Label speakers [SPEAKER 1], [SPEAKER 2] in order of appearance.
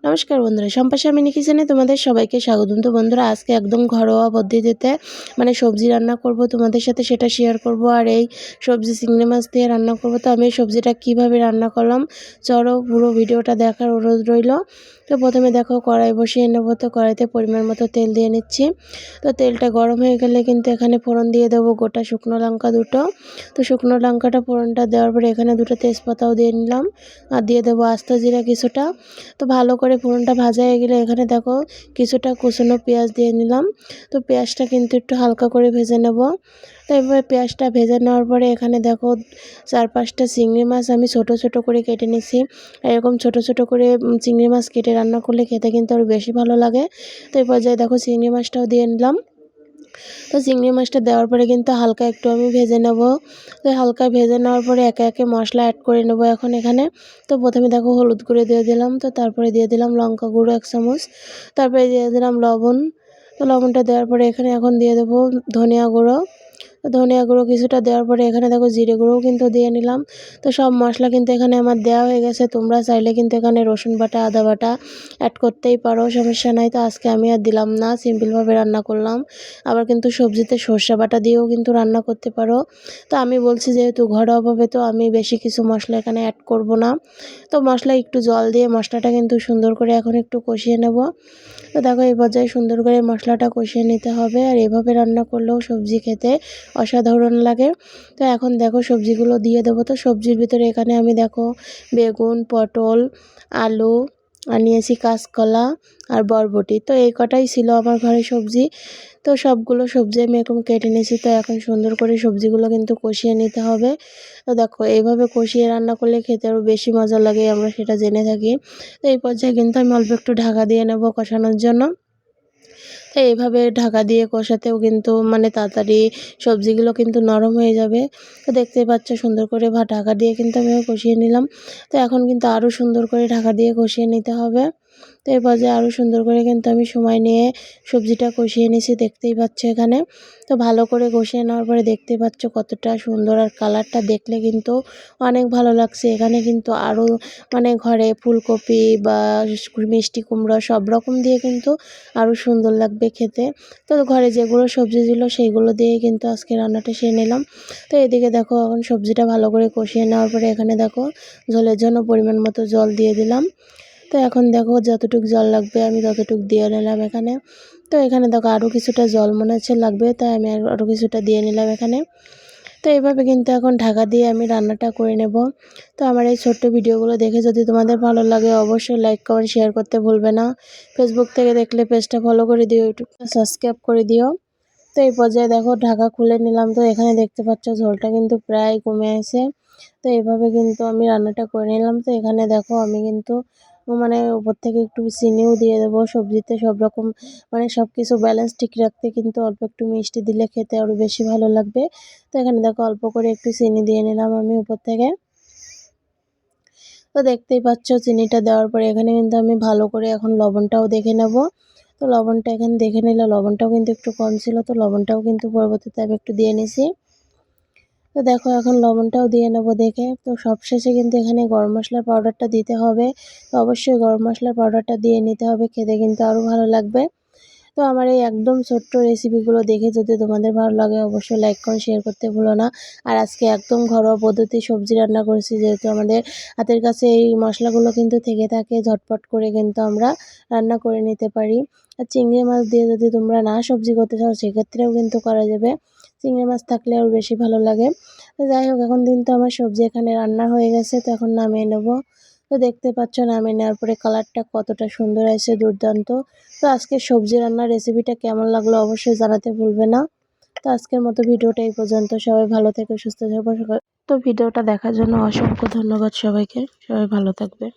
[SPEAKER 1] নমস্কার বন্ধুরা, শম্পা স্বামিনী কিচেনে তোমাদের সবাইকে স্বাগতম। তো বন্ধুরা, আজকে একদম ঘরোয়া পদ্ধতিতে সবজি রান্না করব, তোমাদের সাথে সেটা শেয়ার করব। আর এই সবজি চিংড়ি মাছ দিয়ে রান্না করব। তো আমি এই সবজিটা কিভাবে রান্না করলাম, চলো পুরো ভিডিওটা দেখার অনুরোধ রইল। তো প্রথমে দেখো, কড়াই বসিয়ে নেবো। তো কড়াইতে পরিমাণ মতো তেল দিয়ে নিচ্ছি। তো তেলটা গরম হয়ে গেলে কিন্তু এখানে ফোড়ন দিয়ে দেবো গোটা শুকনো লঙ্কা দুটো। তো শুকনো লঙ্কাটা ফোড়নটা দেওয়ার পরে এখানে দুটো তেজপাতাও দিয়ে নিলাম, আর দিয়ে দেবো আস্ত জিরা কিছুটা। তো ভালো করে ফোড়নটা ভাজা হয়ে গেলে এখানে দেখো কিছুটা কুচনো পেঁয়াজ দিয়ে নিলাম। তো পেঁয়াজটা কিন্তু একটু হালকা করে ভেজে নেব। তো এবার পেঁয়াজটা ভেজে নেওয়ার পরে এখানে দেখো 4-5টা চিংড়ি মাছ আমি ছোট ছোট করে কেটে নিছি। এরকম ছোট ছোট করে চিংড়ি মাছ কেটে রান্না করলে খেতে কিন্তু আরও বেশি ভালো লাগে। তো এই পর্যায়ে দেখো চিংড়ি মাছটাও দিয়ে নিলাম। তো চিংড়ি মাছটা দেওয়ার পরে কিন্তু হালকা একটু আমি ভেজে নেব। তো হালকা ভেজে নেওয়ার পরে একে একে মশলা অ্যাড করে নেব এখন এখানে। তো প্রথমে দেখো হলুদ গুঁড়ো দিয়ে দিলাম, তো তারপরে দিয়ে দিলাম লঙ্কা গুঁড়ো 1 চামচ, তারপরে দিয়ে দিলাম লবণ। তো লবণটা দেওয়ার পরে এখানে এখন দিয়ে দেবো ধনিয়া গুঁড়ো। ধনিয়া গুঁড়ো কিছুটা দেওয়ার পরে এখানে দেখো জিরে গুঁড়োও কিন্তু দিয়ে নিলাম। তো সব মশলা কিন্তু এখানে আমার দেওয়া হয়ে গেছে। তোমরা চাইলে কিন্তু এখানে রসুন বাটা, আদা বাটা অ্যাড করতেই পারো, সমস্যা নাই। তো আজকে আমি আর দিলাম না, সিম্পলভাবে রান্না করলাম। আবার কিন্তু সবজিতে সর্ষে বাটা দিয়েও কিন্তু রান্না করতে পারো। তো আমি বলছি যেহেতু ঘরোয়াভাবে, তো আমি বেশি কিছু মশলা এখানে অ্যাড করব না। তো মশলা একটু জল দিয়ে মশলাটা কিন্তু সুন্দর করে এখন একটু কষিয়ে নেব। তো দেখো এই পর্যায়ে সুন্দর করে মশলাটা কষিয়ে নিতে হবে। আর এভাবে রান্না করলেও সবজি খেতে অসাধারণ লাগে। তো এখন দেখো সবজিগুলো দিয়ে দেবো। তো সবজির ভিতরে এখানে আমি দেখো বেগুন, পটল, আলু আর নিয়েছি কাঁচকলা আর বরবটি। তো এই কটাই ছিল আমার ঘরে সবজি। তো সবগুলো সবজি আমি এরকম কেটে নিয়েছি। তো এখন সুন্দর করে সবজিগুলো কিন্তু কষিয়ে নিতে হবে। তো দেখো এইভাবে কষিয়ে রান্না করলে খেতে আরও বেশি মজা লাগে, আমরা সেটা জেনে থাকি। তো এই পর্যায়ে কিন্তু আমি অল্প একটু ঢাকা দিয়ে নেব কষানোর জন্য। তো এইভাবে ঢাকা দিয়ে কষাতেও কিন্তু তাড়াতাড়ি সবজিগুলো কিন্তু নরম হয়ে যাবে। তো দেখতেই পাচ্ছ সুন্দর করে ঢাকা দিয়ে কিন্তু আমি কষিয়ে নিলাম। তো এখন কিন্তু আরও সুন্দর করে ঢাকা দিয়ে কষিয়ে নিতে হবে। তো এই পর্যায়ে আরও সুন্দর করে কিন্তু আমি সময় নিয়ে সবজিটা কষিয়ে নিয়েছি, দেখতেই পাচ্ছ এখানে। তো ভালো করে কষিয়ে নেওয়ার পরে দেখতেই পাচ্ছ কতটা সুন্দর, আর কালারটা দেখলে কিন্তু অনেক ভালো লাগছে। এখানে কিন্তু আরও ঘরে ফুলকপি বা মিষ্টি কুমড়া সব রকম দিয়ে কিন্তু আরও সুন্দর লাগবে খেতে। তো ঘরে যেগুলো সবজি ছিল সেইগুলো দিয়ে কিন্তু আজকে রান্নাটা সেরে নিলাম। তো এদিকে দেখো এখন সবজিটা ভালো করে কষিয়ে নেওয়ার পরে এখানে দেখো ঝোলের জন্য পরিমাণ মতো জল দিয়ে দিলাম। তো এখন দেখো যতটুকু জল লাগবে আমি ততটুকু দিয়ে নিলাম এখানে। তো এখানে দেখো আরও কিছুটা জল মনে হচ্ছে লাগবে, তাই আমি আরও কিছুটা দিয়ে নিলাম এখানে। তো এইভাবে কিন্তু এখন ঢাকা দিয়ে আমি রান্নাটা করে নেব। তো আমার এই ছোট্ট ভিডিওগুলো দেখে যদি তোমাদের ভালো লাগে অবশ্যই লাইক, কমেন্ট, শেয়ার করতে ভুলবে না। ফেসবুক থেকে দেখলে পেজটা ফলো করে দিও, ইউটিউবটা সাবস্ক্রাইব করে দিও। তো এই পর্যায়ে দেখো ঢাকা খুলে নিলাম। তো এখানে দেখতে পাচ্ছ ঝোলটা কিন্তু প্রায় কমে আসে। তো এইভাবে কিন্তু আমি রান্নাটা করে নিলাম। তো এখানে দেখো আমি কিন্তু উপর থেকে একটু চিনিও দিয়ে দেবো। সবজিতে সব রকম সব কিছু ব্যালেন্স ঠিক রাখতে কিন্তু অল্প একটু মিষ্টি দিলে খেতে আরও বেশি ভালো লাগবে। তো এখানে দেখো অল্প করে একটু চিনি দিয়ে নিলাম আমি উপর থেকে। তো দেখতেই পাচ্ছ চিনিটা দেওয়ার পরে এখানে কিন্তু আমি ভালো করে এখন লবণটাও দেখে নেব। তো লবণটা এখানে দেখে নিলে লবণটাও কিন্তু একটু কম ছিল, তো লবণটাও কিন্তু পরবর্তীতে আমি একটু দিয়ে নিছি। তো দেখো এখন লবণটাও দিয়ে নেবো দেখে। তো সবশেষে কিন্তু এখানে গরম মশলার পাউডারটা দিতে হবে। তো অবশ্যই গরম মশলার পাউডারটা দিয়ে নিতে হবে, খেতে কিন্তু আরও ভালো লাগবে। তো আমার এই একদম ছোট্ট রেসিপিগুলো দেখে যদি তোমাদের ভালো লাগে অবশ্যই লাইক, কমেন্ট, শেয়ার করতে ভুলো না। আর আজকে একদম ঘরোয়া পদ্ধতি সবজি রান্না করেছি, যেহেতু আমাদের হাতের কাছে এই মশলাগুলো কিন্তু থেকে থাকে, ঝটপট করে কিন্তু আমরা রান্না করে নিতে পারি। আর চিংড়ি মাছ দিয়ে যদি তোমরা না সবজি করতে চাও সেক্ষেত্রেও কিন্তু করা যাবে, চিংড়ি মাছ থাকলে আরও বেশি ভালো লাগে। তো যাই হোক এখন কিন্তু আমার সবজি এখানে রান্না হয়ে গেছে, তো এখন নামিয়ে নেব। তো দেখতে পাচ্ছ নামিয়ে নেওয়ার পরে কালারটা কতটা সুন্দর আসে, দুর্দান্ত। তো আজকের সবজি রান্নার রেসিপিটা কেমন লাগলো অবশ্যই জানাতে ভুলবে না। তো আজকের মতো ভিডিওটা এই পর্যন্ত। সবাই ভালো থেকো, সুস্থ থেকো। তো ভিডিওটা দেখার জন্য অসংখ্য ধন্যবাদ সবাইকে। সবাই ভালো থাকবে।